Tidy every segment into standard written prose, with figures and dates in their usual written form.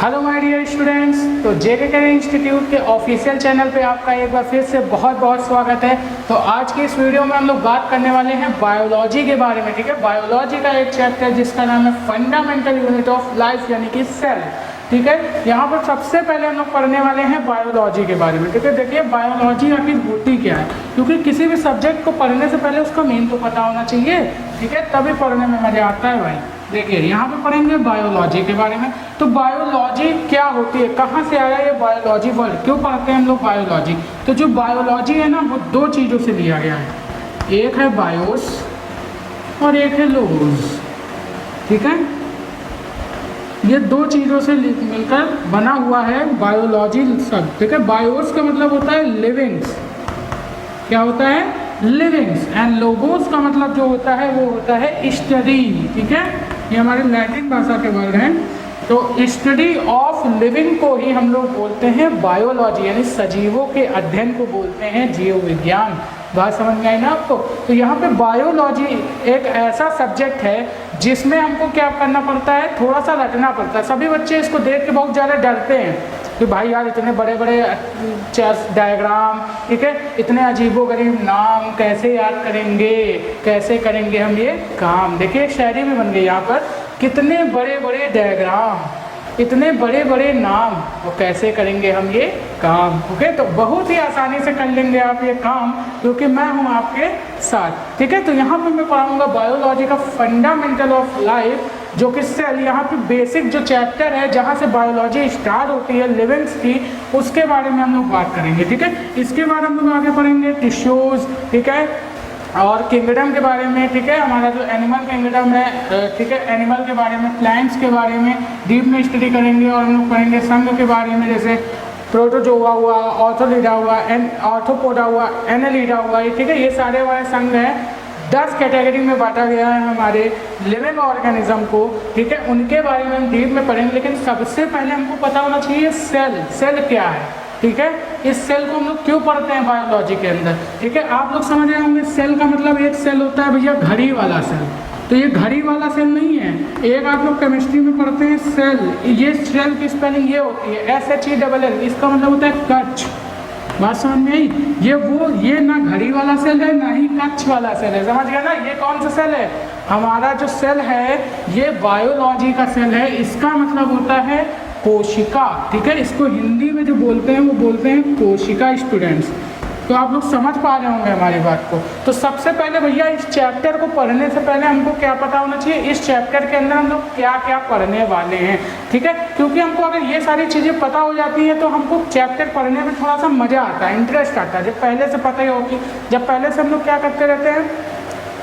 Hello my dear students, तो जेके care institute के official channel पे आपका एक बार फिर से बहुत बहुत स्वागत है। तो आज की इस वीडियो में हम लोग बात करने वाले हैं बायोलॉजी के बारे में। ठीक है, बायोलॉजी का एक चैप्टर जिसका नाम है फंडामेंटल यूनिट ऑफ लाइफ यानी कि सेल। ठीक है, यहाँ पर सबसे पहले हम लोग पढ़ने वाले हैं बायोलॉजी के बारे में। ठीक है, देखिए बायोलॉजी आखिर होती क्या है, क्योंकि किसी भी सब्जेक्ट को पढ़ने से पहले उसका मेन तो पता होना चाहिए। ठीक है, तभी पढ़ने में मज़ा आता है भाई। देखिए यहाँ पे पढ़ेंगे बायोलॉजी के बारे में। तो बायोलॉजी क्या होती है, कहाँ से आया ये बायोलॉजी वर्ड, क्यों पढ़ते हैं हम लोग बायोलॉजी। तो जो बायोलॉजी है ना वो दो चीज़ों से लिया गया है, एक है बायोस और एक है लोगोस। ठीक है, ये दो चीज़ों से मिलकर बना हुआ है बायोलॉजी शब्द। ठीक है, बायोस का मतलब होता है लिविंग्स, क्या होता है लिविंग्स, एंड लोगोस का मतलब जो होता है वो होता है स्टडी। ठीक है, ये हमारे लैटिन भाषा के वर्ड हैं। तो स्टडी ऑफ लिविंग को ही हम लोग बोलते हैं बायोलॉजी, यानी सजीवों के अध्ययन को बोलते हैं जीव विज्ञान। बात समझ में आई ना आपको। तो यहाँ पे बायोलॉजी एक ऐसा सब्जेक्ट है जिसमें हमको क्या करना पड़ता है, थोड़ा सा रटना पड़ता है। सभी बच्चे इसको देख के बहुत ज़्यादा डरते हैं कि भाई यार इतने बड़े बड़े डायग्राम, ठीक है, इतने अजीबोगरीब नाम कैसे याद करेंगे, कैसे करेंगे हम ये काम। देखिए एक शायरी भी बन गई यहाँ पर, कितने बड़े बड़े डायग्राम, इतने बड़े बड़े नाम, वो कैसे करेंगे हम ये काम। ओके, तो बहुत ही आसानी से कर लेंगे आप ये काम, क्योंकि मैं हूँ आपके साथ। ठीक है, तो यहाँ पर मैं पढ़ाऊँगा बायोलॉजी का फंडामेंटल ऑफ लाइफ, जो कि सेल, यहाँ पे बेसिक जो चैप्टर है जहाँ से बायोलॉजी स्टार्ट होती है लिविंग्स की, उसके बारे में हम लोग बात करेंगे। ठीक है, इसके बाद हम लोग आगे पढ़ेंगे टिश्यूज़, ठीक है, और किंगडम के बारे में। ठीक है, हमारा जो एनिमल किंगडम है, ठीक है, एनिमल के बारे में, प्लांट्स के बारे में डीप में स्टडी करेंगे। और हम लोग पढ़ेंगे संघ के बारे में, जैसे प्रोटोजोआ हुआ, ऑर्थोलीडा हुआ, ऑर्थोपोडा हुआ, एनालीडा हुआ। ठीक है, ये सारे हमारे संघ हैं। 10 कैटेगरी में बांटा गया है हमारे लिविंग ऑर्गेनिज्म को। ठीक है, उनके बारे में हम डीप में पढ़ेंगे। लेकिन सबसे पहले हमको पता होना चाहिए सेल, सेल क्या है। ठीक है, इस सेल को हम लोग क्यों पढ़ते हैं बायोलॉजी के अंदर। ठीक है, आप लोग समझ रहे होंगे सेल का मतलब एक सेल होता है भैया घड़ी वाला सेल। तो ये घड़ी वाला सेल नहीं है। एक आप लोग केमिस्ट्री में पढ़ते हैं सेल, ये सेल की स्पेलिंग ये होती है SHELL, इसका मतलब होता है कच्छ। बात समझ में आई। ये ना घड़ी वाला सेल है ना ही कच्छ वाला सेल है, समझ गया ना। ये कौन सा सेल है, हमारा जो सेल है ये बायोलॉजी का सेल है। इसका मतलब होता है कोशिका। ठीक है, इसको हिंदी में जो बोलते हैं वो बोलते हैं कोशिका स्टूडेंट्स। तो आप लोग समझ पा रहे होंगे हमारी बात को। तो सबसे पहले भैया इस चैप्टर को पढ़ने से पहले हमको क्या पता होना चाहिए, इस चैप्टर के अंदर हम लोग क्या क्या पढ़ने वाले हैं। ठीक है, क्योंकि हमको अगर ये सारी चीज़ें पता हो जाती हैं तो हमको चैप्टर पढ़ने में थोड़ा सा मज़ा आता है, इंटरेस्ट आता है। जब पहले से पता ही होगी, जब पहले से हम लोग क्या करते रहते हैं,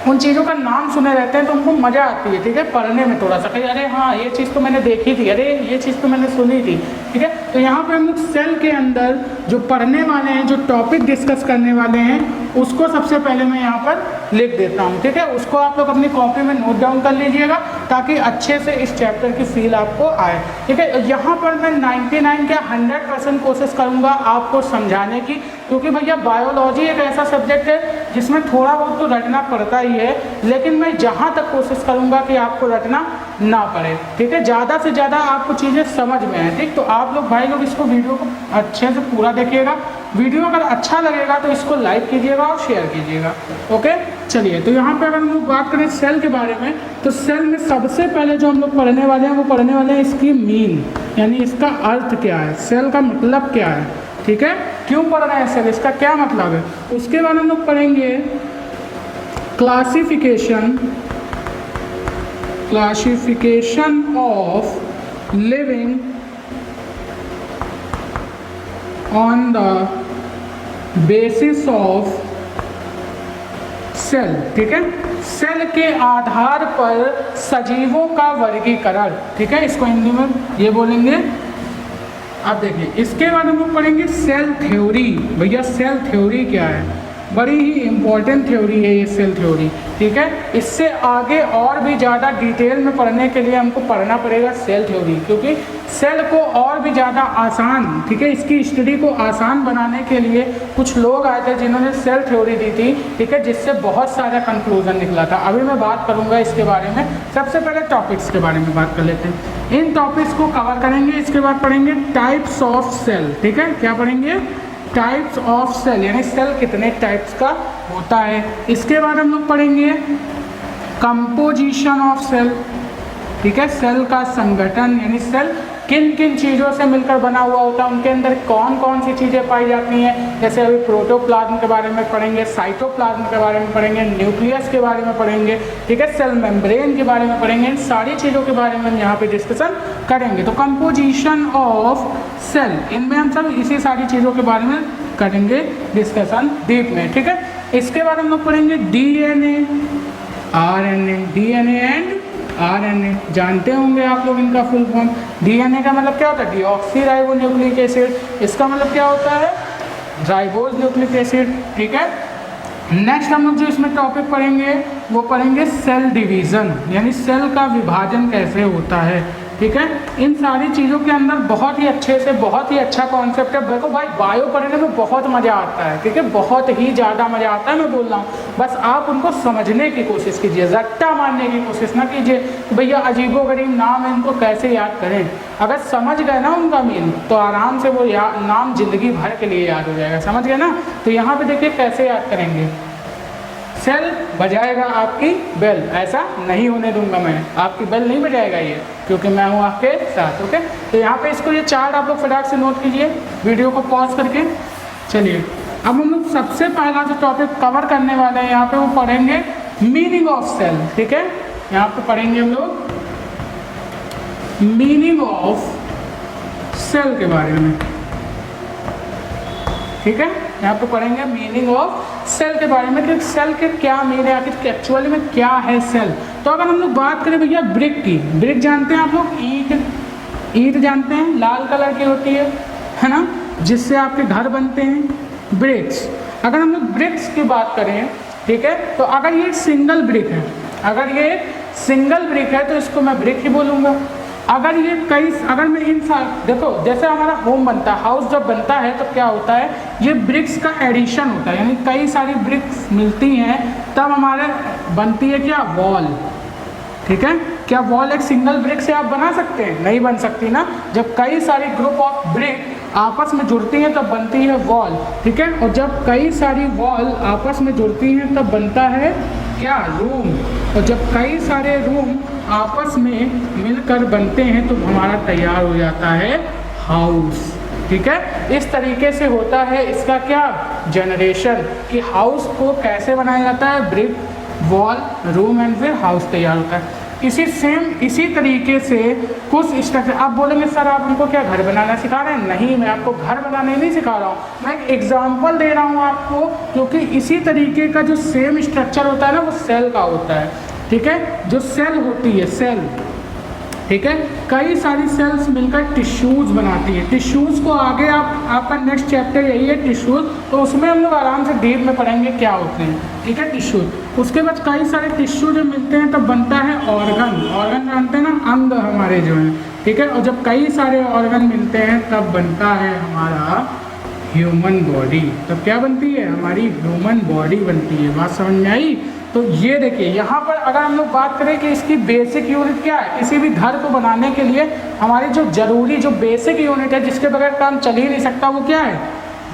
उन चीज़ों का नाम सुने रहते हैं तो उनको मज़ा आती है। ठीक है, पढ़ने में थोड़ा सा कहीं अरे हाँ ये चीज़ तो मैंने देखी थी, अरे ये चीज़ तो मैंने सुनी थी। ठीक है, तो यहाँ पे हम लोग सेल के अंदर जो पढ़ने वाले हैं, जो टॉपिक डिस्कस करने वाले हैं, उसको सबसे पहले मैं यहाँ पर लिख देता हूँ। ठीक है, उसको आप लोग अपनी कॉपी में नोट डाउन कर लीजिएगा ताकि अच्छे से इस चैप्टर की फील आपको आए। ठीक है, यहाँ पर मैं 99 क्या 100% कोशिश करूँगा आपको समझाने की, क्योंकि भैया बायोलॉजी एक ऐसा सब्जेक्ट है जिसमें थोड़ा बहुत तो रटना पड़ता ही है, लेकिन मैं जहाँ तक कोशिश करूँगा कि आपको रटना ना पड़े। ठीक है, ज़्यादा से ज़्यादा आपको चीज़ें समझ में आए। ठीक, तो आप लोग भाई लोग इसको वीडियो को अच्छे से पूरा देखिएगा। वीडियो अगर अच्छा लगेगा तो इसको लाइक कीजिएगा और शेयर कीजिएगा। ओके, चलिए, तो यहाँ पे अगर हम लोग बात करें सेल के बारे में, तो सेल में सबसे पहले जो हम लोग पढ़ने वाले हैं वो पढ़ने वाले हैं इसकी मीन, यानी इसका अर्थ क्या है, सेल का मतलब क्या है। ठीक है, क्यों पढ़ रहे हैं सेल, इसका क्या मतलब है। उसके बाद हम लोग पढ़ेंगे classification of living on the basis of cell. ठीक है, सेल के आधार पर सजीवों का वर्गीकरण। ठीक है, इसको हिंदी में ये बोलेंगे। अब देखिए इसके बाद हम लोग पढ़ेंगे सेल थ्योरी। भैया सेल थ्योरी क्या है, बड़ी ही इंपॉर्टेंट थ्योरी है ये सेल थ्योरी। ठीक है। इससे आगे और भी ज़्यादा डिटेल में पढ़ने के लिए हमको पढ़ना पड़ेगा सेल थ्योरी, क्योंकि सेल को और भी ज़्यादा आसान, ठीक है, इसकी स्टडी को आसान बनाने के लिए कुछ लोग आए थे जिन्होंने सेल थ्योरी दी थी, ठीक है, जिससे बहुत सारा कंक्लूजन निकला था। अभी मैं बात करूँगा इसके बारे में। सबसे पहले टॉपिक्स के बारे में बात कर लेते हैं। इन टॉपिक्स को कवर करेंगे, इसके बाद पढ़ेंगे टाइप्स ऑफ सेल, ठीक है। क्या पढ़ेंगे? टाइप्स ऑफ सेल, यानी सेल कितने टाइप्स का होता है। इसके बाद हम लोग पढ़ेंगे कंपोजिशन ऑफ सेल, ठीक है, सेल का संगठन, यानी सेल किन किन चीज़ों से मिलकर बना हुआ होता है, उनके अंदर कौन कौन सी चीज़ें पाई जाती हैं। जैसे अभी प्रोटोप्लाज्म के बारे में पढ़ेंगे, साइटोप्लाज्म के बारे में पढ़ेंगे, न्यूक्लियस के बारे में पढ़ेंगे, ठीक है, सेल मेम्ब्रेन के बारे में पढ़ेंगे। इन सारी चीज़ों के बारे में हम यहाँ पे डिस्कशन करेंगे। तो कंपोजिशन ऑफ सेल, इनमें हम सब इसी सारी चीज़ों के बारे में करेंगे डिस्कशन डीप में, ठीक है। इसके बाद हम लोग पढ़ेंगे DNA, RNA, DNA and RNA, जानते होंगे आप लोग इनका फुल फॉर्म। DNA का मतलब क्या होता है? Deoxy ribo nucleic acid. इसका मतलब क्या होता है? राइबोज न्यूक्लिक एसिड, ठीक है। नेक्स्ट हम लोग जो इसमें टॉपिक पढ़ेंगे वो पढ़ेंगे सेल डिवीज़न, यानी सेल का विभाजन कैसे होता है, ठीक है। इन सारी चीज़ों के अंदर बहुत ही अच्छे से, बहुत ही अच्छा कॉन्सेप्ट है। देखो भाई, बायो पढ़ने में बहुत मज़ा आता है, ठीक है, बहुत ही ज़्यादा मज़ा आता है। मैं बोल रहा हूँ, बस आप उनको समझने की कोशिश कीजिए, रट्टा मारने की कोशिश ना कीजिए कि भैया अजीबोगरीब नाम है, इनको कैसे याद करें। अगर समझ गए ना उनका मीन, तो आराम से वो नाम जिंदगी भर के लिए याद हो जाएगा, समझ गए ना। तो यहाँ पे देखिए कैसे याद करेंगे। सेल बजाएगा आपकी बेल, ऐसा नहीं होने दूंगा मैं, आपकी बेल नहीं बजाएगा ये, क्योंकि मैं हूँ आपके साथ, ओके। तो यहाँ पे इसको ये चार्ट आप लोग फटाक से नोट कीजिए, वीडियो को पॉज करके। चलिए अब हम लोग सबसे पहला जो टॉपिक कवर करने वाले हैं यहाँ पे, वो पढ़ेंगे मीनिंग ऑफ सेल, ठीक है। यहाँ पे पढ़ेंगे हम लोग मीनिंग ऑफ सेल के बारे में, ठीक है। यहाँ पे पढ़ेंगे मीनिंग ऑफ सेल के बारे में कि सेल के क्या मीन है, आखिर एक्चुअली में क्या है सेल। तो अगर हम लोग बात करें भैया ब्रिक की, ब्रिक जानते हैं आप लोग? ईंट, ईंट जानते हैं, लाल कलर की होती है ना, जिससे आपके घर बनते हैं, ब्रिक्स। अगर हम लोग ब्रिक्स की बात करें, ठीक है, तो अगर ये सिंगल ब्रिक है, अगर ये सिंगल ब्रिक है तो इसको मैं ब्रिक ही बोलूँगा। अगर ये अगर मैं इन देखो, जैसे हमारा होम बनता है, हाउस जब बनता है तो क्या होता है, ये ब्रिक्स का एडिशन होता है, यानी कई सारी ब्रिक्स मिलती हैं तब हमारे बनती है क्या, वॉल, ठीक है। क्या वॉल एक सिंगल ब्रिक से आप बना सकते हैं? नहीं बन सकती ना। जब कई सारी ग्रुप ऑफ ब्रिक आपस में जुड़ती हैं तब बनती है वॉल, ठीक है। और जब कई सारी वॉल आपस में जुड़ती हैं तब बनता है क्या, रूम। और जब कई सारे रूम आपस में मिलकर बनते हैं तो हमारा तैयार हो जाता है हाउस, ठीक है। इस तरीके से होता है इसका क्या, जनरेशन, कि हाउस को कैसे बनाया जाता है, ब्रिक, वॉल, रूम एंड फिर हाउस तैयार होता है। इसी तरीके से कुछ स्ट्रक्चर। आप बोलेंगे सर आप हमको क्या घर बनाना सिखा रहे हैं? नहीं, मैं आपको घर बनाने नहीं सिखा रहा हूँ, मैं एक एग्जाम्पल दे रहा हूँ आपको, क्योंकि इसी तरीके का जो सेम स्ट्रक्चर होता है ना, वो सेल का होता है, ठीक है। जो सेल होती है, सेल, ठीक है, कई सारी सेल्स मिलकर टिश्यूज़ बनाती है। टिश्यूज़ को आगे आपका नेक्स्ट चैप्टर यही है टिश्यूज़, तो उसमें हम लोग आराम से डीप में पढ़ेंगे क्या होते हैं, ठीक है, टिश्यूज़। उसके बाद कई सारे टिश्यू जब मिलते हैं तब बनता है ऑर्गन। ऑर्गन जानते हैं ना, अंग हमारे जो हैं, ठीक है। और जब कई सारे ऑर्गन मिलते हैं तब बनता है हमारा ह्यूमन बॉडी। तब क्या बनती है, हमारी ह्यूमन बॉडी बनती है। बात समझ में आई? तो ये देखिए यहाँ पर अगर हम लोग बात करें कि इसकी बेसिक यूनिट क्या है, किसी भी घर को बनाने के लिए हमारी जो ज़रूरी जो बेसिक यूनिट है, जिसके बगैर काम चल ही नहीं सकता, वो क्या है,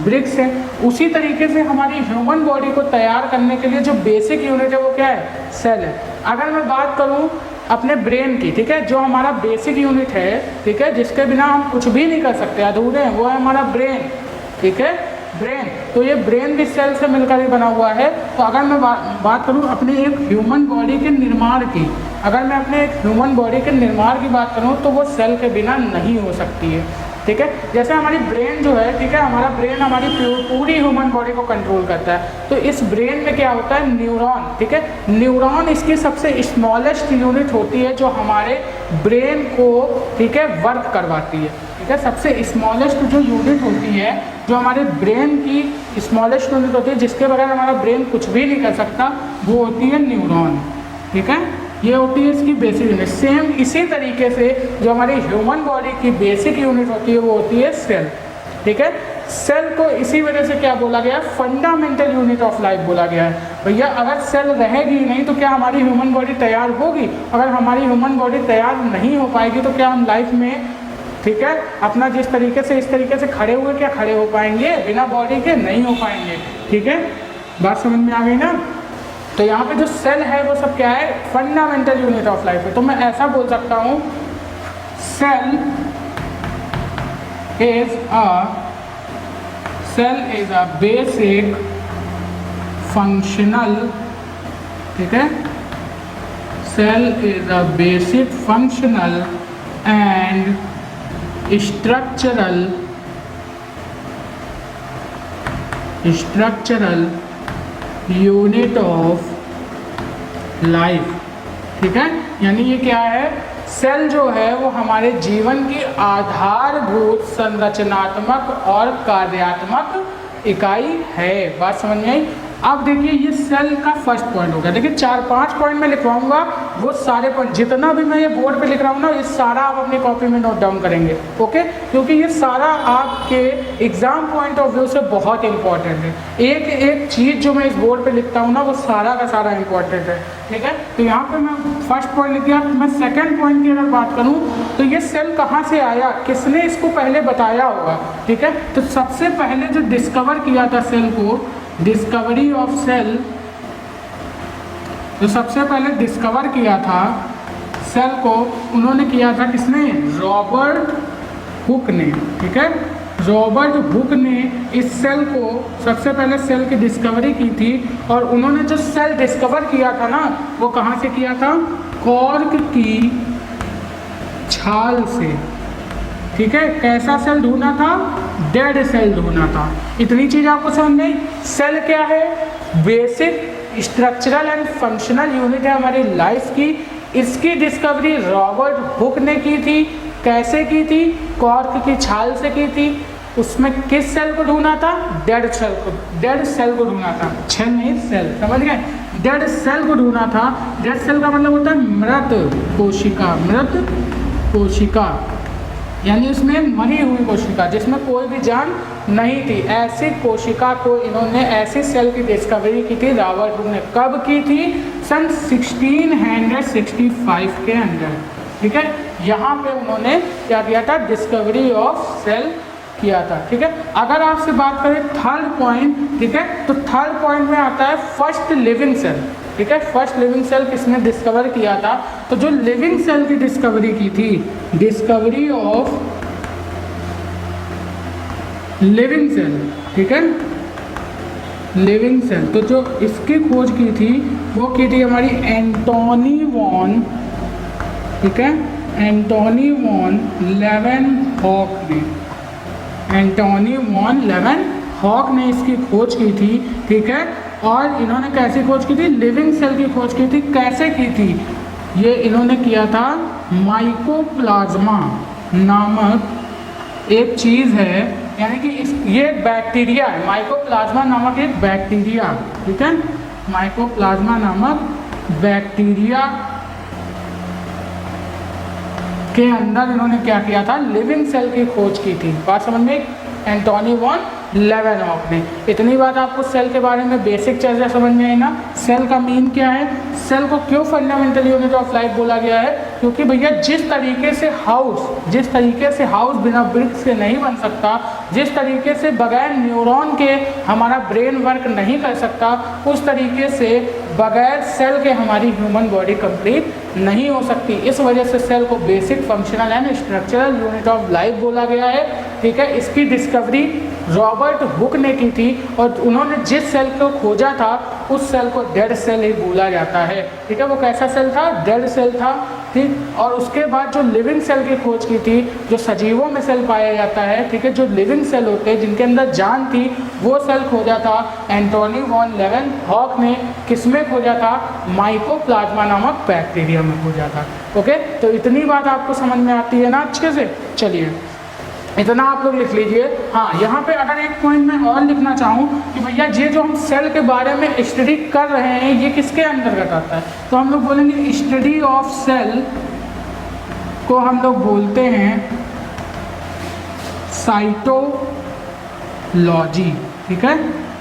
ब्रिक्स है। उसी तरीके से हमारी ह्यूमन बॉडी को तैयार करने के लिए जो बेसिक यूनिट है वो क्या है, सेल है। अगर मैं बात करूँ अपने ब्रेन की, ठीक है, जो हमारा बेसिक यूनिट है, ठीक है, जिसके बिना हम कुछ भी नहीं कर सकते, अधूरे हैं, वो है हमारा ब्रेन, ठीक है, ब्रेन। तो ये ब्रेन भी सेल से मिलकर ही बना हुआ है। तो अगर मैं बात करूँ अपने एक ह्यूमन बॉडी के निर्माण की, अगर मैं अपने एक ह्यूमन बॉडी के निर्माण की बात करूँ तो वो सेल के बिना नहीं हो सकती है, ठीक है। जैसे हमारी ब्रेन जो है, ठीक है, हमारा ब्रेन हमारी पूरी ह्यूमन बॉडी को कंट्रोल करता है। तो इस ब्रेन में क्या होता है, न्यूरॉन, ठीक है। न्यूरॉन इसकी सबसे स्मॉलेस्ट यूनिट होती है जो हमारे ब्रेन को, ठीक है, वर्क करवाती है, ठीक है। सबसे स्मॉलेस्ट जो यूनिट होती है, जो हमारे ब्रेन की स्मॉलेस्ट यूनिट होती है, जिसके बगैर हमारा ब्रेन कुछ भी नहीं कर सकता, वो होती है न्यूरॉन, ठीक है। ये होती है इसकी बेसिक यूनिट। सेम इसी तरीके से जो हमारी ह्यूमन बॉडी की बेसिक यूनिट होती है वो होती है सेल, ठीक है। सेल को इसी वजह से क्या बोला गया, फंडामेंटल यूनिट ऑफ लाइफ बोला गया है। भैया अगर सेल रहेगी नहीं तो क्या हमारी ह्यूमन बॉडी तैयार होगी? अगर हमारी ह्यूमन बॉडी तैयार नहीं हो पाएगी तो क्या हम लाइफ में, ठीक है, अपना जिस तरीके से इस तरीके से खड़े हुए क्या खड़े हो पाएंगे? बिना बॉडी के नहीं हो पाएंगे, ठीक है। बात समझ में आ गई ना? तो यहाँ पे जो सेल है वो सब क्या है, फंडामेंटल यूनिट ऑफ लाइफ है। तो मैं ऐसा बोल सकता हूँ, cell is a basic functional, ठीक है, cell is a basic functional and structural unit of life, ठीक है। यानी ये क्या है, सेल जो है वो हमारे जीवन की आधारभूत संरचनात्मक और कार्यात्मक इकाई है। बात समझ में आई? अब देखिए ये सेल का फर्स्ट पॉइंट हो गया। देखिए 4-5 पॉइंट मैं लिखवाऊंगा, वो सारे पॉइंट जितना भी मैं ये बोर्ड पे लिख रहा हूँ ना, ये सारा आप अपनी कॉपी में नोट डाउन करेंगे, ओके। क्योंकि ये सारा आपके एग्जाम पॉइंट ऑफ व्यू से बहुत इंपॉर्टेंट है। एक एक चीज़ जो मैं इस बोर्ड पे लिखता हूँ ना, वो सारा का सारा इंपॉर्टेंट है, ठीक है। तो यहाँ पे मैं फर्स्ट पॉइंट लिख दिया। मैं सेकेंड पॉइंट की अगर बात करूँ तो ये सेल कहाँ से आया, किसने इसको पहले बताया होगा, ठीक है। तो सबसे पहले जो डिस्कवर किया था सेल को, डिस्कवरी ऑफ सेल, जो सबसे पहले डिस्कवर किया था सेल को, उन्होंने किया था किसने, रॉबर्ट हुक ने, ठीक है। रॉबर्ट हुक ने इस सेल को सबसे पहले सेल की डिस्कवरी की थी। और उन्होंने जो सेल डिस्कवर किया था ना, वो कहाँ से किया था, कॉर्क की छाल से, ठीक है। कैसा सेल ढूंढा था, डेड सेल ढूंढा था। इतनी चीज आपको समझ गई। सेल क्या है, basic structural and functional unit है हमारी लाइफ की। इसकी डिस्कवरी रॉबर्ट हुक ने की थी। कैसे की थी, कॉर्क की छाल से की थी। उसमें किस सेल को ढूंढा था, डेड सेल को ढूंढा था, छेल नहीं सेल, समझ गए। डेड सेल को ढूंढा था। डेड सेल का मतलब होता है मृत कोशिका, मृत कोशिका यानी उसमें मरी हुई कोशिका जिसमें कोई भी जान नहीं थी। ऐसी कोशिका को इन्होंने, ऐसी सेल की डिस्कवरी की थी रॉबर्ट हुक ने। कब की थी, सन 1665 के अंदर, ठीक है। यहाँ पे उन्होंने क्या किया था, डिस्कवरी ऑफ सेल किया था, ठीक है। अगर आपसे बात करें थर्ड पॉइंट, ठीक है, तो थर्ड पॉइंट में आता है फर्स्ट लिविंग सेल, ठीक है। फर्स्ट लिविंग सेल किसने डिस्कवर किया था, तो जो लिविंग सेल की डिस्कवरी की थी, डिस्कवरी ऑफ लिविंग सेल, ठीक है, लिविंग सेल, तो जो इसकी खोज की थी वो की थी हमारी एंटोनी वॉन, ठीक है, एंटोनी वॉन लेवेनहॉक ने। एंटोनी वॉन लेवेनहॉक ने इसकी खोज की थी, ठीक है। और इन्होंने कैसी खोज की थी, लिविंग सेल की खोज की थी। कैसे की थी, ये इन्होंने किया था माइकोप्लाज्मा नामक एक चीज़ है, यानी कि ये एक बैक्टीरिया है। माइकोप्लाज्मा नामक एक बैक्टीरिया, ठीक है, माइकोप्लाज्मा नामक बैक्टीरिया के अंदर इन्होंने क्या किया था, लिविंग सेल की खोज की थी। बात समझ में, एंटोनी वॉन लेवेनहॉक ने। इतनी बात आपको सेल के बारे में बेसिक चीज़ें समझ में आई ना। सेल का मीन क्या है, सेल को क्यों फंडामेंटल यूनिट ऑफ लाइफ बोला गया है, क्योंकि भैया जिस तरीके से हाउस बिना ब्रिक्स के नहीं बन सकता, जिस तरीके से बगैर न्यूरॉन के हमारा ब्रेन वर्क नहीं कर सकता, उस तरीके से बगैर सेल के हमारी ह्यूमन बॉडी कंप्लीट नहीं हो सकती। इस वजह से सेल को basic functional and structural unit of life बोला गया है, ठीक है। इसकी डिस्कवरी रॉबर्ट हुक ने की थी और उन्होंने जिस सेल को खोजा था उस सेल को डेड सेल ही बोला जाता है, ठीक है। वो कैसा सेल था, डेड सेल था, ठीक। और उसके बाद जो लिविंग सेल की खोज की थी, जो सजीवों में सेल पाया जाता है, ठीक है, जो लिविंग सेल होते हैं जिनके अंदर जान थी, वो सेल खोजा था एंटोनी वॉन लेवेनहॉक ने। किसमें खोजा था, माइकोप्लाज्मा नामक बैक्टीरिया में खोजा था, ओके। तो इतनी बात आपको समझ में आती है ना अच्छे से। चलिए इतना आप लोग लिख लीजिए। हाँ, यहाँ पे अगर एक पॉइंट मैं और लिखना चाहूँ कि भैया ये जो हम सेल के बारे में स्टडी कर रहे हैं ये किसके अंतर्गत आता है, तो हम लोग बोलेंगे स्टडी ऑफ सेल को हम लोग बोलते हैं साइटोलॉजी। ठीक है,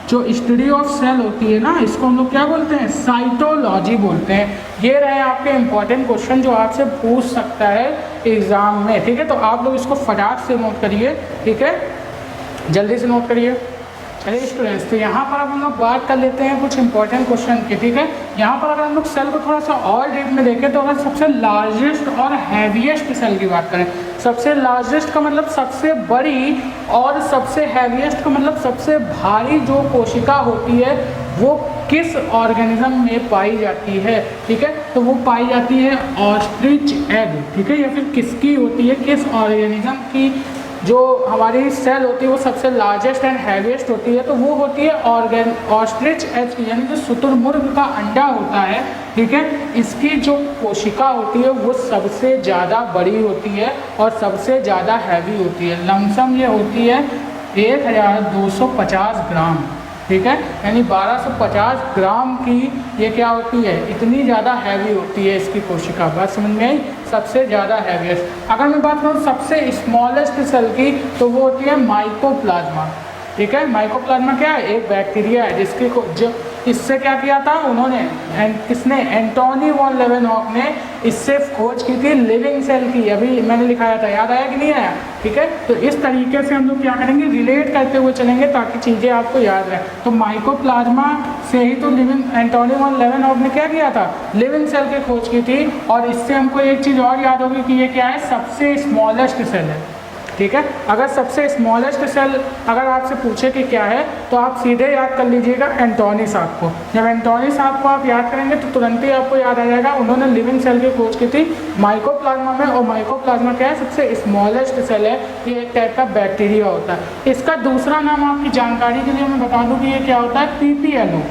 जो स्टडी ऑफ सेल होती है ना, इसको हम लोग क्या बोलते हैं, साइटोलॉजी बोलते हैं। ये रहे आपके इंपॉर्टेंट क्वेश्चन जो आपसे पूछ सकता है एग्जाम में। ठीक है, तो आप लोग इसको फटाक से नोट करिए। ठीक है, जल्दी से नोट करिए। चलिए स्टूडेंट्स, तो यहाँ पर अब हम लोग बात कर लेते हैं कुछ इंपॉर्टेंट क्वेश्चन की। ठीक है, यहाँ पर अगर हम लोग सेल को थोड़ा सा और डीप में देखें तो अगर सबसे लार्जेस्ट और हैवीएस्ट सेल की बात करें, सबसे लार्जेस्ट का मतलब सबसे बड़ी और सबसे हैवीएस्ट का मतलब सबसे भारी जो कोशिका होती है वो किस ऑर्गेनिज्म में पाई जाती है। ठीक है, तो वो पाई जाती है ऑस्ट्रिच एग। ठीक है, या फिर किसकी होती है, किस ऑर्गेनिज्म की जो हमारी सेल होती है वो सबसे लार्जेस्ट एंड हैवीएस्ट होती है, तो वो होती है ऑस्ट्रिच एग, यानी जो शुतुरमुर्ग का अंडा होता है। ठीक है, इसकी जो कोशिका होती है वो सबसे ज़्यादा बड़ी होती है और सबसे ज़्यादा हैवी होती है। लमसम ये होती है 1250 ग्राम। ठीक है, यानी 1250 ग्राम की ये क्या होती है, इतनी ज़्यादा हैवी होती है इसकी कोशिका। बात समझ में आई, सबसे ज़्यादा हैवीएस्ट। अगर मैं बात करूँ सबसे स्मॉलेस्ट सेल की तो वो होती है माइकोप्लाज्मा। ठीक है, माइकोप्लाज्मा क्या है, एक बैक्टीरिया है जिसकी जो इससे क्या किया था उन्होंने, किसने, एंटोनी वॉन लेवेनहॉक ने इससे खोज की थी लिविंग सेल की। अभी मैंने लिखाया था, याद आया कि नहीं आया। ठीक है, तो इस तरीके से हम लोग क्या करेंगे, रिलेट करते हुए चलेंगे ताकि चीज़ें आपको याद रहे। तो माइकोप्लाज्मा से ही तो एंटोनी वॉन लेवेनहॉक ने क्या किया था, लिविंग सेल की खोज की थी। और इससे हमको एक चीज़ और याद होगी कि ये क्या है, सबसे स्मॉलेस्ट सेल है। ठीक है, अगर सबसे स्मॉलेस्ट सेल अगर आपसे पूछे कि क्या है तो आप सीधे याद कर लीजिएगा एंटोनी साहब को। जब एंटोनी साहब को आप याद करेंगे तो तुरंत ही आपको याद आ जाएगा उन्होंने लिविंग सेल की खोज की थी माइकोप्लाज्मा में। और माइकोप्लाज्मा क्या है, सबसे स्मॉलेस्ट सेल है, ये एक टाइप का बैक्टीरिया होता है। इसका दूसरा नाम आपकी जानकारी के लिए मैं बता दूँ कि ये क्या होता है, PPLO।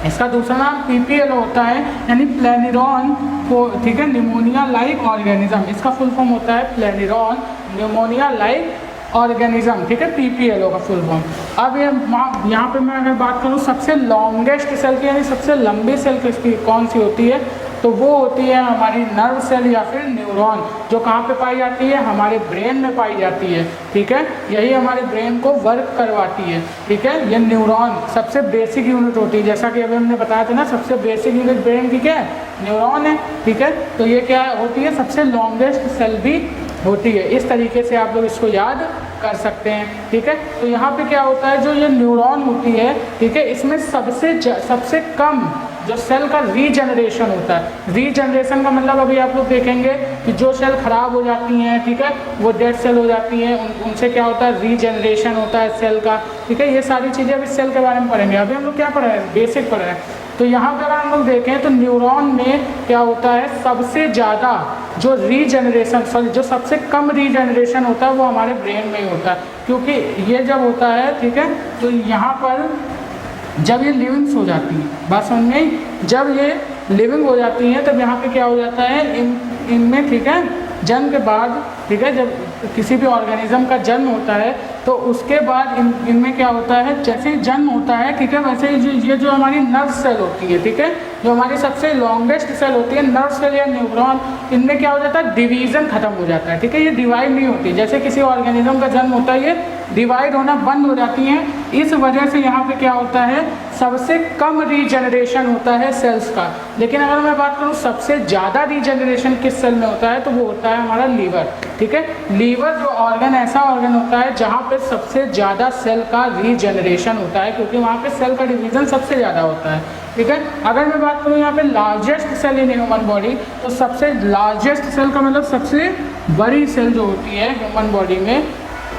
इसका दूसरा नाम PPLO होता है, यानी प्लेनिरॉन को। ठीक है, निमोनिया लाइक ऑर्गेनिज्म, इसका फुल फॉर्म होता है प्लेनिरॉन निमोनिया लाइक ऑर्गेनिज्म। ठीक है, PPLO का फुल फॉर्म। अब ये यहाँ पे मैं अगर बात करूँ सबसे लॉन्गेस्ट सेल की, यानी सबसे लंबी सेल किसकी कौन सी होती है, तो वो होती है हमारी नर्व सेल या फिर न्यूरॉन, जो कहाँ पे पाई जाती है, हमारे ब्रेन में पाई जाती है। ठीक है, यही हमारे ब्रेन को वर्क करवाती है। ठीक है, ये न्यूरॉन सबसे बेसिक यूनिट होती है, जैसा कि अभी हमने बताया था ना, सबसे बेसिक यूनिट ब्रेन की क्या है, न्यूरॉन है। ठीक है, तो ये क्या होती है, सबसे लॉन्गेस्ट सेल भी होती है। इस तरीके से आप लोग इसको याद कर सकते हैं। ठीक है, तो यहाँ पे क्या होता है, जो ये न्यूरॉन होती है, ठीक है, इसमें सबसे कम जो सेल का रीजनरेशन होता है। रीजनरेशन का मतलब अभी आप लोग देखेंगे कि जो सेल खराब हो जाती हैं, ठीक है, वो डेड सेल हो जाती हैं, उनसे क्या होता है, रीजनरेशन होता है सेल का। ठीक है, ये सारी चीज़ें अभी सेल के बारे में पढ़ेंगे। अभी हम लोग क्या पढ़ रहे हैं, बेसिक पढ़ रहे हैं। तो यहाँ पर अगर हम लोग देखें तो न्यूरॉन में क्या होता है, सबसे ज़्यादा जो रीजनरेशन, जो सबसे कम रीजनरेशन होता है वो हमारे ब्रेन में ही होता है। क्योंकि ये जब होता है, ठीक है, तो यहाँ पर जब ये लिविंग्स हो जाती हैं, बात समझ में आई, जब ये लिविंग हो जाती हैं तब यहाँ पे क्या हो जाता है, इनमें, ठीक है, जन्म के बाद, ठीक है, जब किसी भी ऑर्गेनिज्म का जन्म होता है तो उसके बाद इनमें क्या होता है, जैसे ही जन्म होता है, ठीक है, वैसे ही ये जो हमारी नर्व सेल होती है, ठीक है, जो हमारी सबसे लॉन्गेस्ट सेल होती है नर्व सेल या न्यूरॉन, इनमें क्या हो जाता है, डिवीज़न खत्म हो जाता है। ठीक है, ये डिवाइड नहीं होती, जैसे किसी ऑर्गेनिज्म का जन्म होता है ये डिवाइड होना बंद हो जाती हैं। इस वजह से यहाँ पे क्या होता है, सबसे कम रीजनरेशन होता है सेल्स का। लेकिन अगर मैं बात करूँ सबसे ज़्यादा रीजनरेशन किस सेल में होता है, तो वो होता है हमारा लीवर। ठीक है, लीवर जो ऑर्गन, ऐसा ऑर्गन होता है जहाँ पे सबसे ज़्यादा सेल का रीजनरेशन होता है, क्योंकि वहाँ पे सेल का डिवीज़न सबसे ज़्यादा होता है। ठीक है, अगर मैं बात करूँ यहाँ पे largest cell in human body, तो सबसे लार्जेस्ट सेल का मतलब सबसे बड़ी सेल जो होती है ह्यूमन बॉडी में,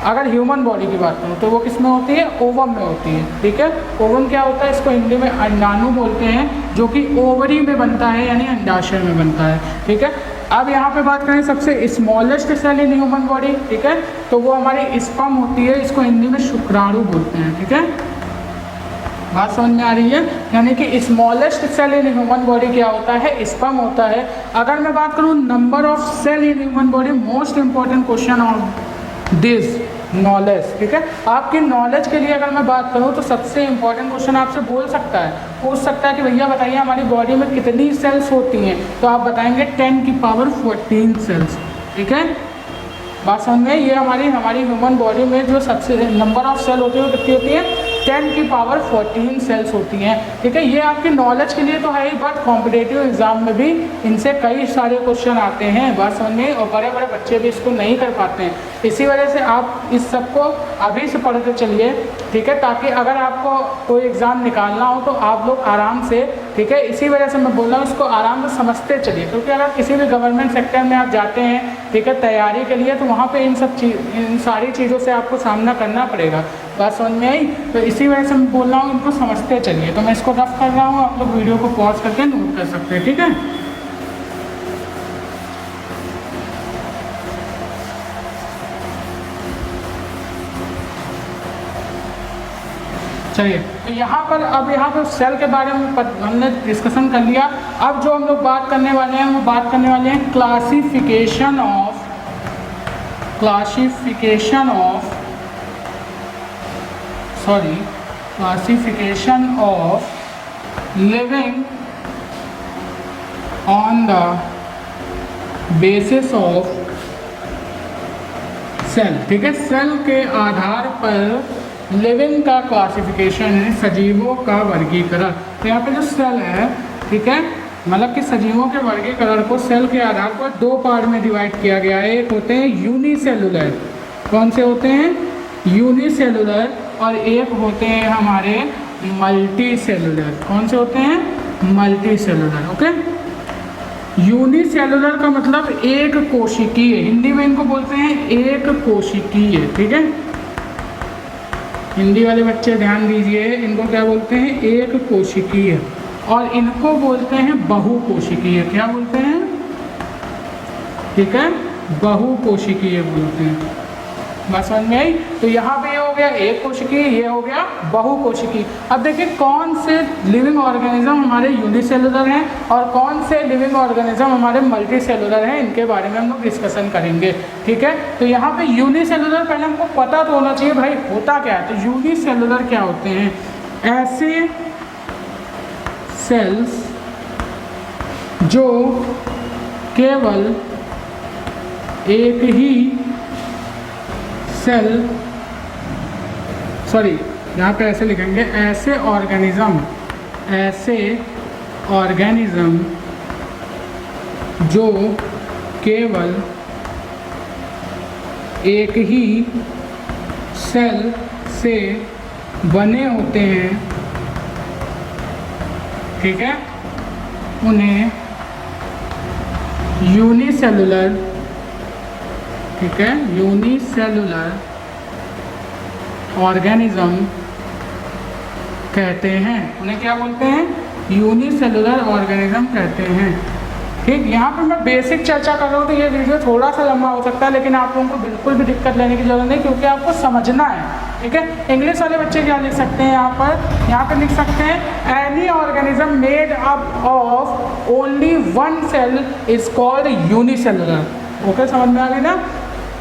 अगर ह्यूमन बॉडी की बात करूँ तो वो किस में होती है, ओवम में होती है। ठीक है, ओवम क्या होता है, इसको हिंदी में अंडाणु बोलते हैं, जो कि ओवरी में बनता है, यानी अंडाशय में बनता है। ठीक है, अब यहाँ पे बात करें सबसे smallest cell in human body, ठीक है, तो वो हमारी स्पर्म होती है, इसको हिंदी में शुक्राणु बोलते हैं। ठीक है, बात समझ में आ रही है, यानी कि smallest cell in human body क्या होता है, स्पर्म होता है। अगर मैं बात करूँ number of cell in human body, most important question of this knowledge, ठीक है। आपकी नॉलेज के लिए अगर मैं बात करूँ तो सबसे इंपॉर्टेंट क्वेश्चन आपसे बोल सकता है, पूछ सकता है कि भैया बताइए हमारी बॉडी में कितनी सेल्स होती हैं, तो आप बताएंगे 10 की पावर 14 सेल्स, ठीक है। बात समझ में, ये हमारी ह्यूमन बॉडी में जो सबसे नंबर ऑफ सेल होती है वो कितनी होती है, 10 की पावर 14 सेल्स होती हैं, ठीक है। ये आपकी नॉलेज के लिए तो है ही, बट कॉम्पिटेटिव एग्जाम में भी इनसे कई सारे क्वेश्चन आते हैं, बात समझ में, और बड़े बड़े बच्चे भी इसको नहीं कर पाते हैं। इसी वजह से आप इस सब को अभी से पढ़ते चलिए, ठीक है, ताकि अगर आपको कोई एग्ज़ाम निकालना हो तो आप लोग आराम से, ठीक है, इसी वजह से मैं बोल रहा हूँ इसको आराम से समझते चलिए, क्योंकि अगर किसी भी गवर्नमेंट सेक्टर में आप जाते हैं, ठीक है, तैयारी के लिए, तो वहाँ पे इन सारी चीज़ों से आपको सामना करना पड़ेगा। बात समझ में आई? तो इसी वजह से मैं बोल रहा हूँ इनको समझते चलिए। तो मैं इसको रफ कर रहा हूँ, आप लोग वीडियो को पॉज करके नोट कर सकते हैं, ठीक है। चलिए, तो यहाँ पर सेल के बारे में हमने डिस्कशन कर लिया। अब जो हम लोग बात करने वाले हैं वो बात करने वाले हैं classification of living on the basis of cell, ठीक है। सेल के आधार पर लिविंग का क्लासिफिकेशन है, सजीवों का वर्गीकरण। तो यहाँ पे जो सेल है, ठीक है, मतलब कि सजीवों के वर्गीकरण को सेल के आधार पर दो पार्ट में डिवाइड किया गया है। एक होते हैं यूनिसेलुलर, कौन से होते हैं, यूनिसेलुलर, और एक होते हैं हमारे मल्टी सेलुलर। कौन से होते हैं, मल्टी सेलुलर, ओके। यूनिसेलुलर का मतलब एक कोशिकीय, हिंदी में इनको बोलते हैं एक कोशिकीय, ठीक है। हिंदी वाले बच्चे ध्यान दीजिए, इनको क्या बोलते हैं, एक कोशिकीय, और इनको बोलते हैं बहुकोशिकीय। क्या बोलते हैं, ठीक है, बहुकोशिकीय बोलते हैं। बात समझ में आई? तो यहाँ पे ये हो गया एक कोशिकीय, ये हो गया बहुकोशिकीय। अब देखिए कौन से लिविंग ऑर्गेनिज्म हमारे यूनिसेलुलर हैं और कौन से लिविंग ऑर्गेनिज्म हमारे मल्टी सेलुलर हैं, इनके बारे में हम लोग डिस्कशन करेंगे, ठीक है। तो यहाँ पे यूनिसेलुलर पहले हमको पता तो होना चाहिए भाई होता क्या है। तो यूनिसेलुलर क्या होते हैं, ऐसे सेल्स जो केवल एक ही सेल, सॉरी यहाँ पे ऐसे लिखेंगे, ऐसे ऑर्गेनिज्म जो केवल एक ही सेल से बने होते हैं, ठीक है, उन्हें यूनिसेलुलर, ठीक है, यूनिसेलुलर ऑर्गेनिज्म कहते हैं। उन्हें क्या बोलते हैं, यूनिसेलुलर ऑर्गेनिज्म कहते हैं, ठीक। यहाँ पर मैं बेसिक चर्चा कर रहा हूँ तो ये वीडियो थोड़ा सा लंबा हो सकता है, लेकिन आप लोगों को बिल्कुल भी दिक्कत लेने की जरूरत नहीं, क्योंकि आपको समझना है, ठीक है। इंग्लिश वाले बच्चे क्या लिख सकते हैं, यहाँ पर लिख सकते हैं any organism made up of only one cell is called unicellular. Okay, समझ में आ गई ना।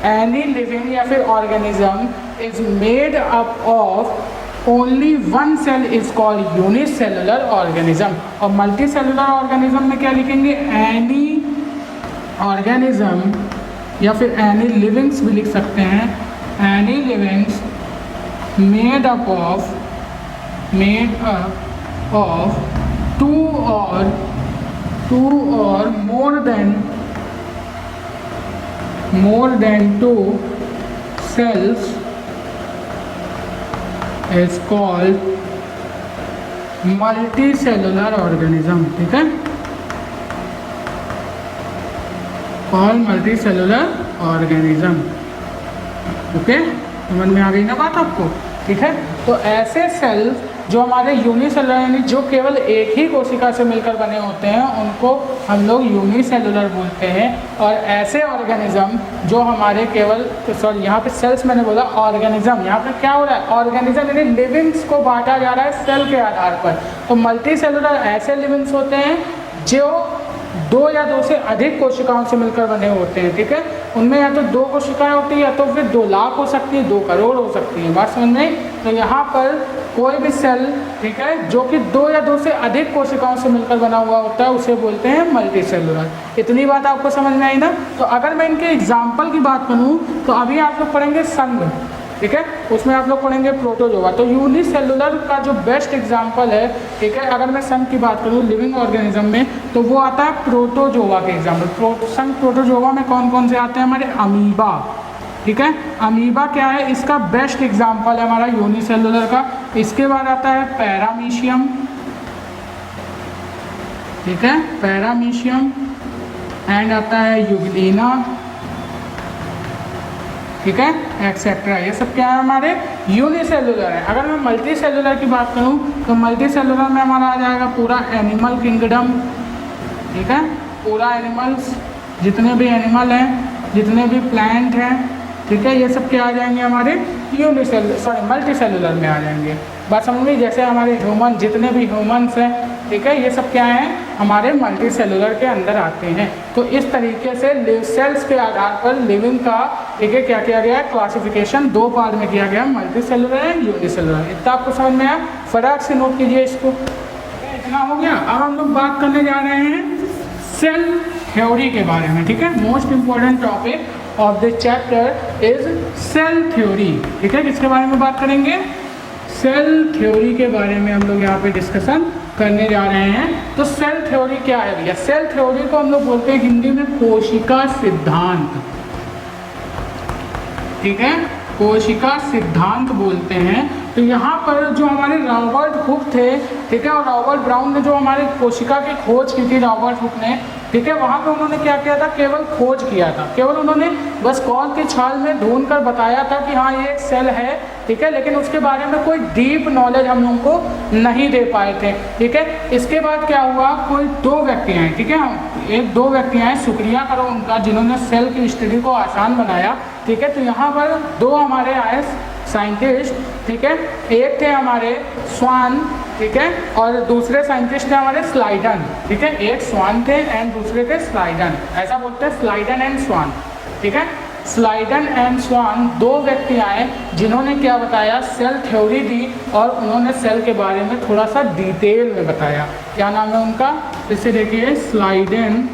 एनी लिविंग या फिर organism is made up of only one cell is called unicellular organism. और मल्टी सेलुलर ऑर्गेनिज्म में क्या लिखेंगे, एनी ऑर्गेनिज्म या फिर एनी लिविंग्स भी लिख सकते हैं, any livings made up of two और more than two cells is called multicellular organism, ठीक है, called multicellular organism, ओके। समझ में आ गई ना बात आपको, ठीक है। तो ऐसे सेल जो हमारे यूनिसेलुलर यानी जो केवल एक ही कोशिका से मिलकर बने होते हैं उनको हम लोग यूनिसेलुलर बोलते हैं। और ऐसे ऑर्गेनिज्म जो हमारे केवल, सॉरी यहाँ पे सेल्स मैंने बोला, ऑर्गेनिज्म, यहाँ पे क्या हो रहा है, ऑर्गेनिज्म यानी लिविंग्स को बांटा जा रहा है सेल के आधार पर। तो मल्टी सेलुलर ऐसे लिविंग्स होते हैं जो दो या दो से अधिक कोशिकाओं से मिलकर बने होते हैं, ठीक है। उनमें या तो 2 कोशिकाएं होती है या तो फिर 2 लाख हो सकती है, 2 करोड़ हो सकती है। बात समझ में? तो यहाँ पर कोई भी सेल, ठीक है, जो कि 2 या 2 से अधिक कोशिकाओं से मिलकर बना हुआ होता है उसे बोलते हैं मल्टी सेलुलर। इतनी बात आपको समझ में आई ना? तो अगर मैं इनके एग्जाम्पल की बात करूँ तो अभी आप लोग पढ़ेंगे संघ, ठीक है, उसमें आप लोग पढ़ेंगे प्रोटोजोआ। तो यूनिसेलुलर का जो बेस्ट एग्जांपल है, ठीक है, अगर मैं संघ की बात करूँ लिविंग ऑर्गेनिज्म में, तो वो आता है प्रोटोजोआ के एग्जाम्पल। संघ प्रोटोजोआ में कौन कौन से आते हैं? हमारे अमीबा, ठीक है, अमीबा क्या है, इसका बेस्ट एग्जाम्पल है हमारा यूनिसेलुलर का। इसके बाद आता है पैरामीशियम, ठीक है, पैरामीशियम, एंड आता है यूग्लिना, ठीक है, एक्सेट्रा। ये सब क्या है? हमारे यूनिसेलुलर है। अगर मैं मल्टी सेलुलर की बात करूं तो मल्टी सेलुलर में हमारा आ जाएगा पूरा एनिमल किंगडम, ठीक है, पूरा एनिमल्स, जितने भी एनिमल हैं, जितने भी प्लांट हैं, ठीक है, ये सब क्या आ जाएंगे? हमारे मल्टी सेलुलर में आ जाएंगे। बात समझ में? जैसे हमारे ह्यूमन, जितने भी ह्यूमन्स हैं, ठीक है, ये सब क्या हैं? हमारे मल्टी सेलुलर के अंदर आते हैं। तो इस तरीके से सेल्स के आधार पर लिविंग का, ठीक है, क्या किया गया है? क्लासिफिकेशन 2 पार्ट में किया गया, मल्टी सेलुलर एंड यूनिसेलुलर। इतना आपको समझ में आया? फटाक से नोट कीजिए इसको। इतना हो गया। अब हम लोग बात करने जा रहे हैं सेल थ्योरी के बारे में, ठीक है। Most important topic of this chapter is cell theory, ठीक है। किसके बारे में बात करेंगे? सेल थ्योरी के बारे में हम लोग यहाँ पे डिस्कशन करने जा रहे हैं। तो सेल थ्योरी क्या है भैया? सेल थ्योरी को हम लोग बोलते हैं हिंदी में कोशिका सिद्धांत, ठीक है, कोशिका सिद्धांत बोलते हैं। तो यहाँ पर जो हमारे रॉबर्ट हुक थे, ठीक है, और रॉबर्ट ब्राउन ने जो हमारे कोशिका की खोज की थी, रॉबर्ट हुक ने, ठीक है, वहाँ पे उन्होंने क्या किया था? केवल खोज किया था, केवल उन्होंने बस कॉल की छाल में ढूंढ कर बताया था कि हाँ ये एक सेल है, ठीक है, लेकिन उसके बारे में कोई डीप नॉलेज हम लोगों को नहीं दे पाए थे, ठीक है। इसके बाद क्या हुआ? कोई 2 व्यक्ति आए, ठीक है, 2 व्यक्ति आए, शुक्रिया करो उनका, जिन्होंने सेल की स्टडी को आसान बनाया, ठीक है। तो यहाँ पर 2 हमारे आए साइंटिस्ट, ठीक है, एक थे हमारे स्वान, ठीक है, और दूसरे साइंटिस्ट थे हमारे स्लाइडन, ठीक है। एक स्वान थे एंड दूसरे थे स्लाइडन, ऐसा बोलते हैं स्लाइडन एंड स्वान, ठीक है। स्लाइडन एंड स्वान 2 व्यक्ति आए जिन्होंने क्या बताया? सेल थ्योरी दी, और उन्होंने सेल के बारे में थोड़ा सा डिटेल में बताया। क्या नाम है उनका? इसे देखिए, स्लाइडन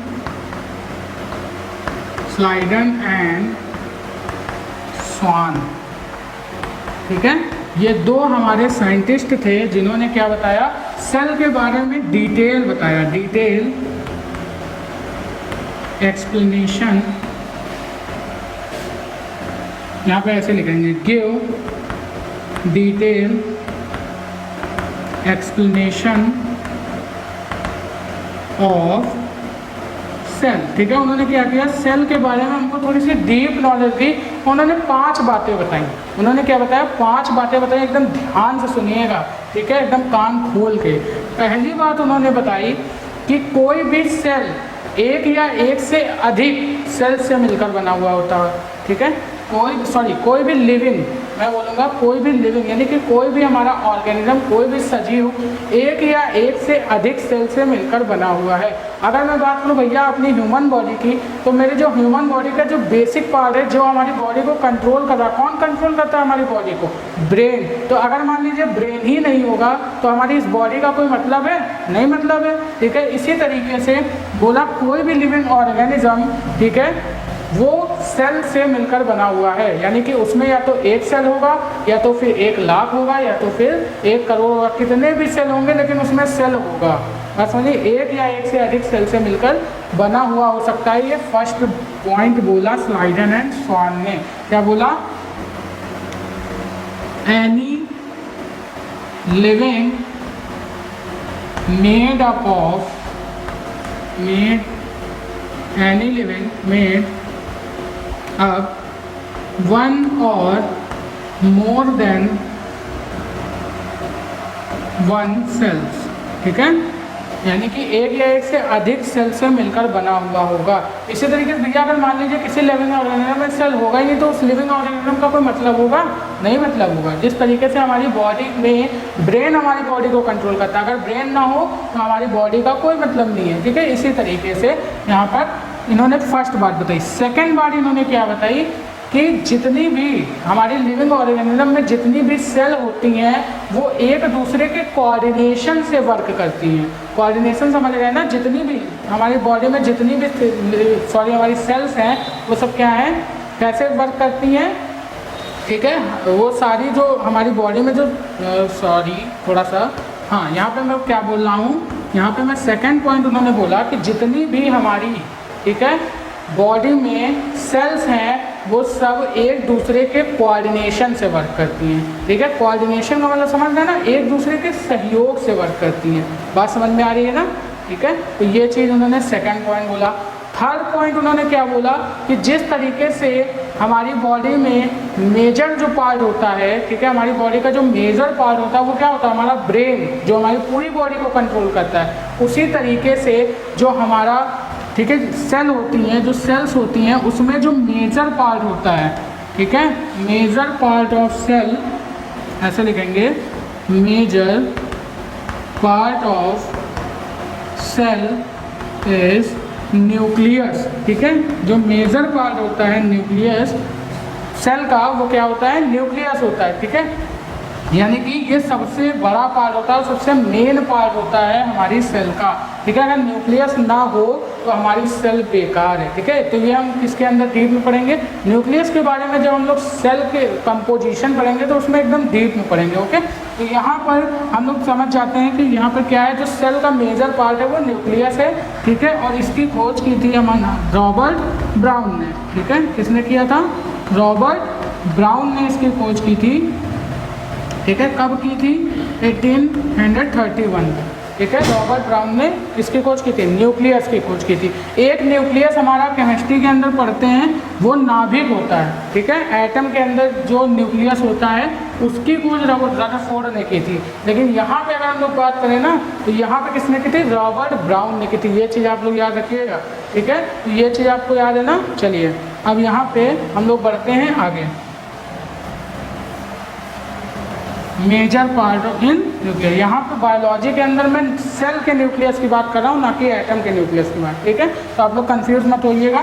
एंड स्वान, ठीक है। ये 2 हमारे साइंटिस्ट थे जिन्होंने क्या बताया? सेल के बारे में डिटेल बताया, डिटेल एक्सप्लेनेशन। यहाँ पे ऐसे लिखेंगे, give detail explanation of cell, ठीक है। उन्होंने क्या किया? सेल के बारे में हमको थोड़ी सी डीप नॉलेज दी। उन्होंने 5 बातें बताई। उन्होंने क्या बताया? 5 बातें बताई, एकदम ध्यान से सुनिएगा, ठीक है, एकदम कान खोल के। पहली बात उन्होंने बताई कि कोई भी सेल एक या एक से अधिक सेल से मिलकर बना हुआ होता है, ठीक है। कोई भी लिविंग, मैं बोलूँगा कोई भी लिविंग, यानी कि कोई भी हमारा ऑर्गेनिज्म, कोई भी सजीव एक या एक से अधिक सेल से मिलकर बना हुआ है। अगर मैं बात करूँ भैया अपनी ह्यूमन बॉडी की, तो मेरे जो ह्यूमन बॉडी का जो बेसिक पार्ट है, जो हमारी बॉडी को कंट्रोल कर रहा है, कौन कंट्रोल करता है हमारी बॉडी को? ब्रेन। तो अगर मान लीजिए ब्रेन ही नहीं होगा तो हमारी इस बॉडी का कोई मतलब है? नहीं मतलब है, ठीक है। इसी तरीके से बोला कोई भी लिविंग ऑर्गेनिज्म, ठीक है, वो सेल से मिलकर बना हुआ है, यानी कि उसमें या तो एक सेल होगा, या तो फिर 1 लाख होगा, या तो फिर 1 करोड़ होगा, कितने भी सेल होंगे लेकिन उसमें सेल होगा। बस समझिए, एक या एक से अधिक सेल से मिलकर बना हुआ हो सकता है। ये फर्स्ट पॉइंट बोला स्लाइडन एंड स्वान ने। क्या बोला? Any living made up of any living made up 1 or more than 1 cells, ठीक है, यानी कि एक या एक से अधिक सेल से मिलकर बना हुआ होगा। इसी तरीके से भैया अगर मान लीजिए किसी लिविंग ऑर्गेनिज्म में सेल होगा ही नहीं, तो उस लिविंग ऑर्गेनिज्म का कोई मतलब होगा? नहीं मतलब होगा। जिस तरीके से हमारी बॉडी में ब्रेन हमारी बॉडी को कंट्रोल करता है, अगर ब्रेन ना हो तो हमारी बॉडी का कोई मतलब नहीं है, ठीक है। इसी तरीके से यहाँ पर इन्होंने फर्स्ट बात बताई। सेकेंड बात इन्होंने क्या बताई कि जितनी भी हमारी लिविंग ऑर्गेनिज्म में जितनी भी सेल होती हैं वो एक दूसरे के कोऑर्डिनेशन से वर्क करती हैं। कोऑर्डिनेशन समझ रहे हैं ना, जितनी भी हमारी बॉडी में जितनी भी हमारी सेल्स हैं वो सब क्या हैं, कैसे वर्क करती हैं, ठीक है। वो सारी जो हमारी बॉडी में जो थोड़ा सा हाँ, यहाँ पे मैं क्या बोल रहा हूँ, यहाँ पे मैं सेकंड पॉइंट उन्होंने बोला कि जितनी भी हमारी, ठीक है, बॉडी में सेल्स हैं वो सब एक दूसरे के कोऑर्डिनेशन से वर्क करती हैं, ठीक है। कोऑर्डिनेशन का मतलब समझ रहे हैं ना, एक दूसरे के सहयोग से वर्क करती हैं। बात समझ में आ रही है ना, ठीक है। तो ये चीज़ उन्होंने सेकंड पॉइंट बोला। थर्ड पॉइंट उन्होंने क्या बोला कि जिस तरीके से हमारी बॉडी में मेजर जो पार्ट होता है, ठीक है, हमारी बॉडी का जो मेजर पार्ट होता है वो क्या होता है, हमारा ब्रेन, जो हमारी पूरी बॉडी को कंट्रोल करता है, उसी तरीके से जो हमारा, ठीक है, सेल होती हैं, जो सेल्स होती हैं उसमें जो मेजर पार्ट होता है, ठीक है, मेजर पार्ट ऑफ सेल, ऐसे लिखेंगे, major part of cell is nucleus, ठीक है। जो मेजर पार्ट होता है न्यूक्लियस सेल का वो क्या होता है, न्यूक्लियस होता है, ठीक है। यानी कि ये सबसे बड़ा पार्ट होता है, सबसे मेन पार्ट होता है हमारी सेल का, ठीक है। अगर न्यूक्लियस ना हो तो हमारी सेल बेकार है, ठीक है। तो ये हम किसके अंदर डीप में पढ़ेंगे, न्यूक्लियस के बारे में। जब हम लोग सेल के कंपोजिशन पढ़ेंगे तो उसमें एकदम डीप में पढ़ेंगे, ओके। तो यहाँ पर हम लोग समझ जाते हैं कि यहाँ पर क्या है, जो सेल का मेजर पार्ट है वो न्यूक्लियस है, ठीक है। और इसकी खोज की थी हमारा रॉबर्ट ब्राउन ने, ठीक है। किसने किया था, रॉबर्ट ब्राउन ने इसकी खोज की थी, ठीक है। कब की थी, 1831, ठीक है। रॉबर्ट ब्राउन ने इसकी खोज की थी, न्यूक्लियस की खोज की थी। एक न्यूक्लियस हमारा केमिस्ट्री के अंदर पढ़ते हैं वो नाभिक होता है, ठीक है। एटम के अंदर जो न्यूक्लियस होता है उसकी खोज रदरफोर्ड ने की थी। लेकिन यहाँ पे अगर हम लोग बात करें ना तो यहाँ पे किसने की थी, रॉबर्ट ब्राउन ने की थी। ये चीज़ आप लोग याद रखिएगा, ठीक है। तो ये चीज़ आपको याद है ना। चलिए अब यहाँ पे हम लोग बढ़ते हैं आगे। Major part of in nucleus, यहाँ पे बायोलॉजी के अंदर मैं सेल के न्यूक्लियस की बात कर रहा हूँ, ना कि एटम के न्यूक्लियस की बात, ठीक है। तो आप लोग कंफ्यूज मत होइएगा,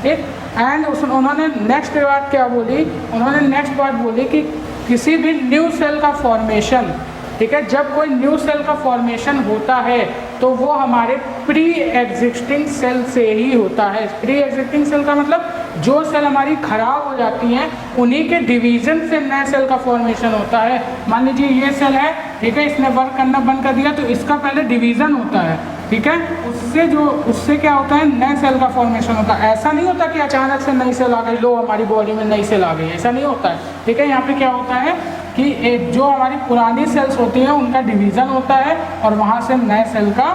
ठीक। एंड उन्होंने नेक्स्ट बात क्या बोली, उन्होंने नेक्स्ट बात बोली कि किसी भी न्यू सेल का फॉर्मेशन, ठीक है, जब कोई न्यू सेल का फॉर्मेशन होता है तो वो हमारे प्री एग्जिस्टिंग सेल से ही होता है। प्री एग्जिस्टिंग सेल का मतलब जो सेल हमारी खराब हो जाती हैं उन्हीं के डिवीज़न से नए सेल का फॉर्मेशन होता है। मान लीजिए ये सेल है, ठीक है, इसने वर्क करना बंद कर दिया तो इसका पहले डिवीज़न होता है, ठीक है। उससे क्या होता है, नए सेल का फॉर्मेशन होता है। ऐसा नहीं होता कि अचानक से नई सेल आ गई, लो हमारी बॉडी में नई सेल आ गई, ऐसा नहीं होता है, ठीक है। यहाँ पे क्या होता है कि जो हमारी पुरानी सेल्स होती हैं उनका डिवीज़न होता है और वहाँ से नए सेल का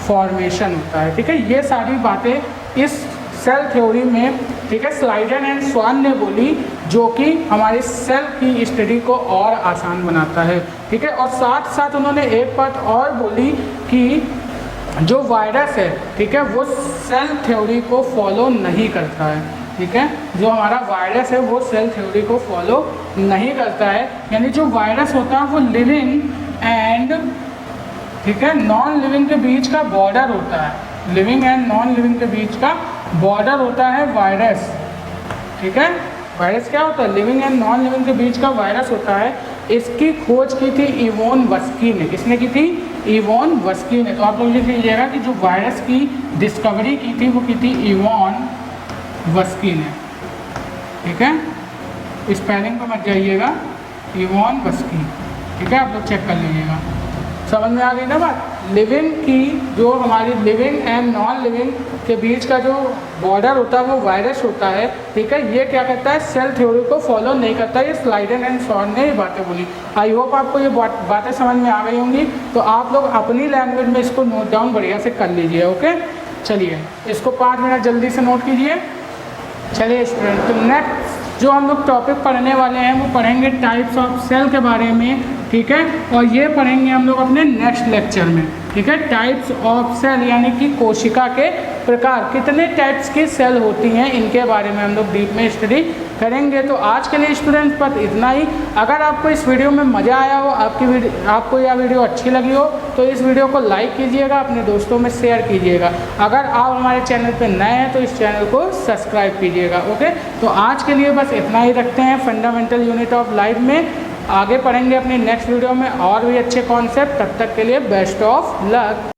फॉर्मेशन होता है, ठीक है। ये सारी बातें इस सेल थ्योरी में, ठीक है, स्लाइडन एंड स्वान ने बोली, जो कि हमारे सेल की स्टडी को और आसान बनाता है, ठीक है। और साथ साथ उन्होंने एक बात और बोली कि जो वायरस है, ठीक है, वो सेल थ्योरी को फॉलो नहीं करता है, ठीक है। जो हमारा वायरस है वो सेल थ्योरी को फॉलो नहीं करता है। यानी जो वायरस होता है वो लिविंग एंड, ठीक है, नॉन लिविंग के बीच का बॉर्डर होता है। लिविंग एंड नॉन लिविंग के बीच का बॉर्डर होता है वायरस, ठीक है। वायरस क्या होता है, लिविंग एंड नॉन लिविंग के बीच का वायरस होता है। इसकी खोज की थी इवोन वस्की ने। किसने की थी, इवोन वस्की ने। तो आप लोग लिख लीजिएगा कि जो वायरस की डिस्कवरी की थी वो की थी इवोन वस्की ने, ठीक है। स्पेलिंग को मत जाइएगा, इवोन वस्की, ठीक है। आप लोग चेक कर लीजिएगा, समझ में आ गई ना बात। लिविंग की जो हमारी लिविंग एंड नॉन लिविंग के बीच का जो बॉर्डर होता है वो वायरस होता है, ठीक है। ये क्या करता है, सेल थ्योरी को फॉलो नहीं करता। ये स्लाइडन एंड स्वान ने ये बातें बोली। आई होप आपको ये बातें समझ में आ गई होंगी। तो आप लोग अपनी लैंग्वेज में इसको नोट डाउन बढ़िया से कर लीजिए, ओके। चलिए इसको 5 मिनट जल्दी से नोट कीजिए। चलिए स्टूडेंट, तो नेक्स्ट जो हम लोग टॉपिक पढ़ने वाले हैं वो पढ़ेंगे टाइप्स ऑफ सेल के बारे में, ठीक है। और ये पढ़ेंगे हम लोग अपने नेक्स्ट लेक्चर में, ठीक है। टाइप्स ऑफ सेल यानी कि कोशिका के प्रकार, कितने टाइप्स की सेल होती हैं, इनके बारे में हम लोग डीप में स्टडी करेंगे। तो आज के लिए स्टूडेंट्स बस इतना ही। अगर आपको इस वीडियो में मज़ा आया हो, आपको यह वीडियो अच्छी लगी हो, तो इस वीडियो को लाइक कीजिएगा, अपने दोस्तों में शेयर कीजिएगा। अगर आप हमारे चैनल पर नए हैं तो इस चैनल को सब्सक्राइब कीजिएगा। ओके, तो आज के लिए बस इतना ही रखते हैं। फंडामेंटल यूनिट ऑफ लाइफ में आगे पढ़ेंगे अपनी नेक्स्ट वीडियो में और भी अच्छे कॉन्सेप्ट। तब तक के लिए बेस्ट ऑफ लक।